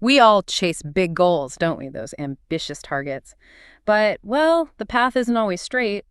We all chase big goals, don't we? Those ambitious targets. But, well, the path isn't always straight.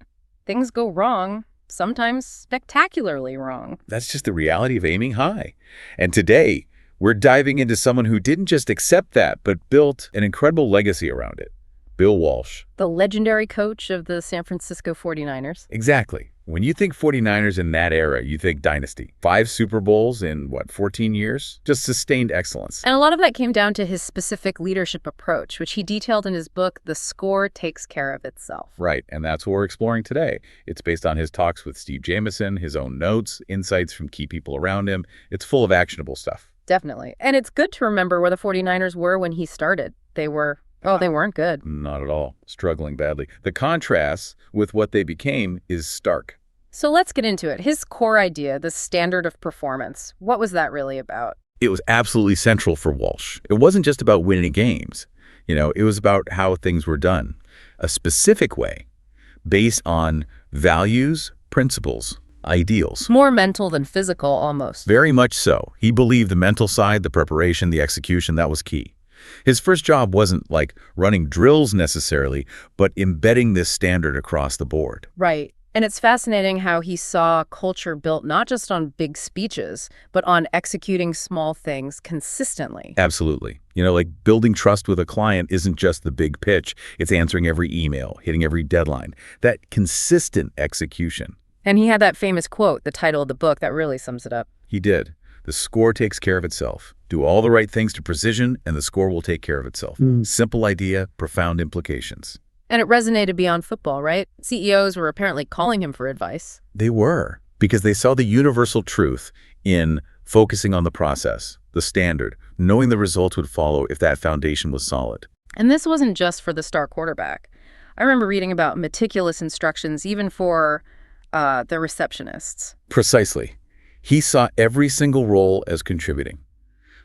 Things go wrong, sometimes spectacularly wrong. That's just the reality of aiming high. And today, we're diving into someone who didn't just accept that, but built an incredible legacy around it. Bill Walsh. The legendary coach of the San Francisco 49ers. Exactly. When you think 49ers in that era, you think dynasty. 5 Super Bowls in, 14 years? Just sustained excellence. And a lot of that came down to his specific leadership approach, which he detailed in his book, The Score Takes Care of Itself. Right, and that's what we're exploring today. It's based on his talks with Steve Jameson, his own notes, insights from key people around him. It's full of actionable stuff. Definitely. And it's good to remember where the 49ers were when he started. They weren't good. Not at all. Struggling badly. The contrast with what they became is stark. So let's get into it. His core idea, the standard of performance, what was that really about? It was absolutely central for Walsh. It wasn't just about winning games. It was about how things were done. A specific way, based on values, principles, ideals. More mental than physical, almost. Very much so. He believed the mental side, the preparation, the execution, that was key. His first job wasn't like running drills necessarily, but embedding this standard across the board. Right. And it's fascinating how he saw culture built not just on big speeches, but on executing small things consistently. Absolutely. Like building trust with a client isn't just the big pitch. It's answering every email, hitting every deadline. That consistent execution. And he had that famous quote, the title of the book, that really sums it up. He did. The score takes care of itself. Do all the right things to precision, and the score will take care of itself. Simple idea, profound implications. And it resonated beyond football, right? CEOs were apparently calling him for advice. They were, because they saw the universal truth in focusing on the process, the standard, knowing the results would follow if that foundation was solid. And this wasn't just for the star quarterback. I remember reading about meticulous instructions even for the receptionists. Precisely. He saw every single role as contributing.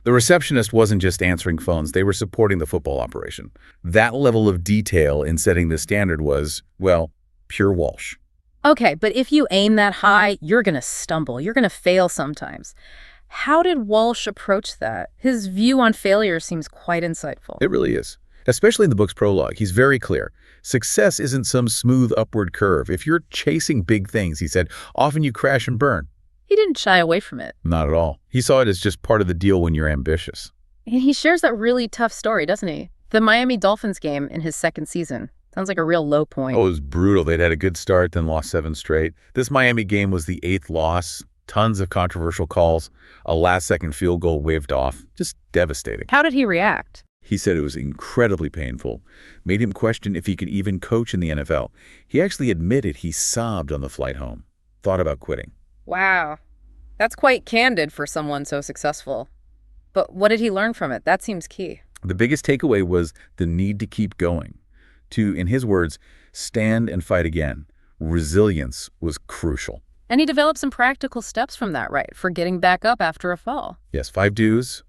The receptionist wasn't just answering phones, they were supporting the football operation. That level of detail in setting the standard was, pure Walsh. Okay, but if you aim that high, you're going to stumble. You're going to fail sometimes. How did Walsh approach that? His view on failure seems quite insightful. It really is. Especially in the book's prologue, he's very clear. Success isn't some smooth upward curve. If you're chasing big things, he said, often you crash and burn. He didn't shy away from it. Not at all. He saw it as just part of the deal when you're ambitious. And he shares that really tough story, doesn't he? The Miami Dolphins game in his second season. Sounds like a real low point. Oh, it was brutal. They'd had a good start, then lost 7 straight. This Miami game was the 8th loss. Tons of controversial calls. A last-second field goal waved off. Just devastating. How did he react? He said it was incredibly painful. Made him question if he could even coach in the NFL. He actually admitted he sobbed on the flight home. Thought about quitting. Wow. That's quite candid for someone so successful. But what did he learn from it? That seems key. The biggest takeaway was the need to keep going. To, in his words, stand and fight again. Resilience was crucial. And he developed some practical steps from that, right? For getting back up after a fall. Yes, 5 do's.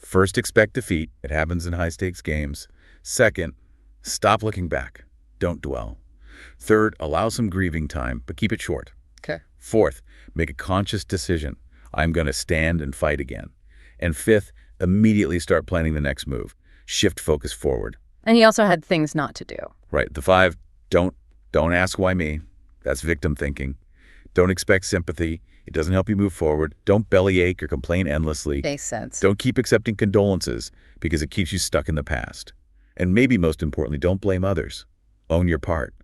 First, expect defeat. It happens in high-stakes games. Second, stop looking back. Don't dwell. Third, allow some grieving time, but keep it short. Okay. Fourth, make a conscious decision. I'm going to stand and fight again. And fifth, immediately start planning the next move. Shift focus forward. And he also had things not to do. Right. The 5, don't ask why me. That's victim thinking. Don't expect sympathy. It doesn't help you move forward. Don't bellyache or complain endlessly. Makes sense. Don't keep accepting condolences because it keeps you stuck in the past. And maybe most importantly, don't blame others. Own your part.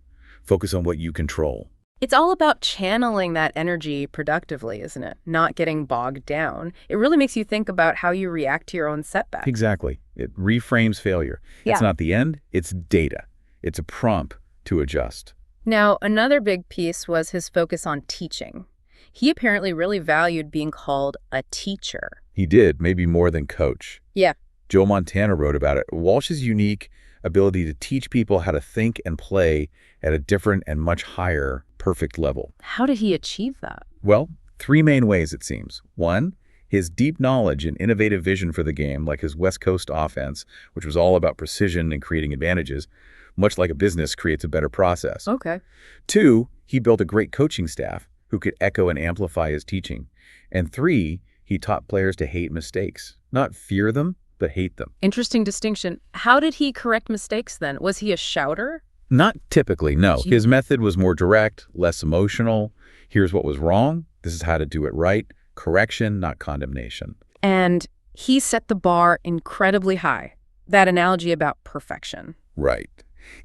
Focus on what you control. It's all about channeling that energy productively, isn't it? Not getting bogged down. It really makes you think about how you react to your own setbacks. Exactly. It reframes failure. Yeah. It's not the end, it's data. It's a prompt to adjust. Now, another big piece was his focus on teaching. He apparently really valued being called a teacher. He did, maybe more than coach. Yeah. Joe Montana wrote about it. Walsh's unique ability to teach people how to think and play at a different and much higher perfect level. How did he achieve that? Well, 3 main ways, it seems. 1, his deep knowledge and innovative vision for the game, like his West Coast offense, which was all about precision and creating advantages, much like a business creates a better process. Okay. 2, he built a great coaching staff who could echo and amplify his teaching. And 3, he taught players to hate mistakes, not fear them, but hate them. Interesting distinction. How did he correct mistakes then? Was he a shouter? Not typically, no. His method was more direct, less emotional. Here's what was wrong. This is how to do it right. Correction, not condemnation. And he set the bar incredibly high. That analogy about perfection. Right.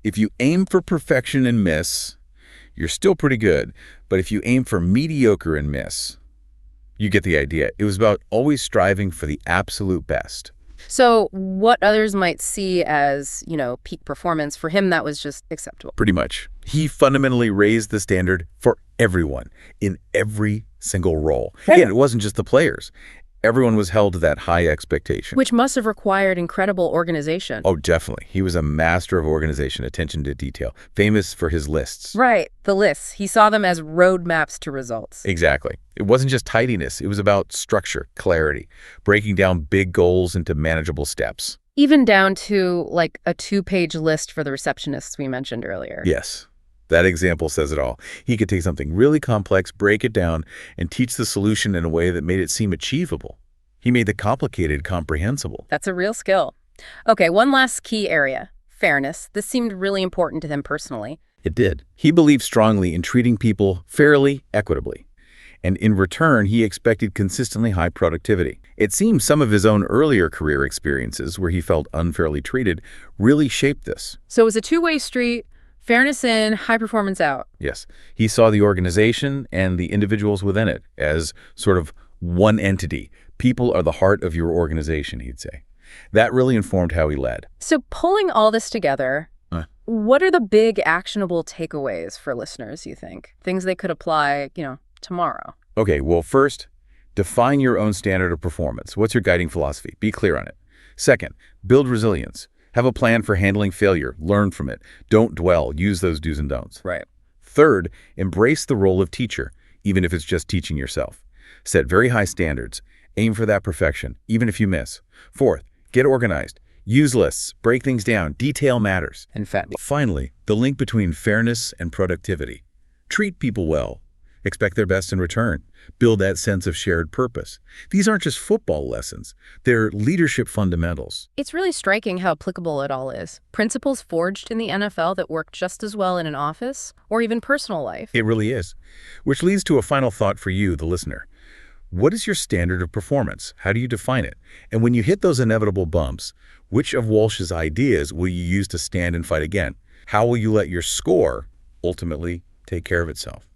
If you aim for perfection and miss, you're still pretty good. But if you aim for mediocre and miss, you get the idea. It was about always striving for the absolute best. So what others might see as, peak performance, for him that was just acceptable. Pretty much. He fundamentally raised the standard for everyone in every single role. Again, it wasn't just the players. Everyone was held to that high expectation. Which must have required incredible organization. Oh, definitely. He was a master of organization, attention to detail, famous for his lists. Right, the lists. He saw them as roadmaps to results. Exactly. It wasn't just tidiness. It was about structure, clarity, breaking down big goals into manageable steps. Even down to, like, a 2-page list for the receptionists we mentioned earlier. Yes. That example says it all. He could take something really complex, break it down, and teach the solution in a way that made it seem achievable. He made the complicated comprehensible. That's a real skill. Okay, one last key area, fairness. This seemed really important to him personally. It did. He believed strongly in treating people fairly, equitably. And in return, he expected consistently high productivity. It seems some of his own earlier career experiences where he felt unfairly treated really shaped this. So it was a two-way street. Fairness in, high performance out. Yes. He saw the organization and the individuals within it as sort of one entity. People are the heart of your organization, he'd say. That really informed how he led. So pulling all this together, what are the big actionable takeaways for listeners, you think? Things they could apply, tomorrow. Okay, well, first, define your own standard of performance. What's your guiding philosophy? Be clear on it. Second, build resilience. Have a plan for handling failure. Learn from it. Don't dwell. Use those do's and don'ts. Right. Third, embrace the role of teacher, even if it's just teaching yourself. Set very high standards. Aim for that perfection, even if you miss. Fourth, get organized. Use lists. Break things down. Detail matters. In fact, Finally, the link between fairness and productivity. Treat people well. Expect their best in return. Build that sense of shared purpose. These aren't just football lessons. They're leadership fundamentals. it's really striking how applicable it all is. Principles forged in the NFL that work just as well in an office or even personal life. It really is. Which leads to a final thought for you, the listener. What is your standard of performance? How do you define it? And when you hit those inevitable bumps, which of Walsh's ideas will you use to stand and fight again? How will you let your score ultimately take care of itself?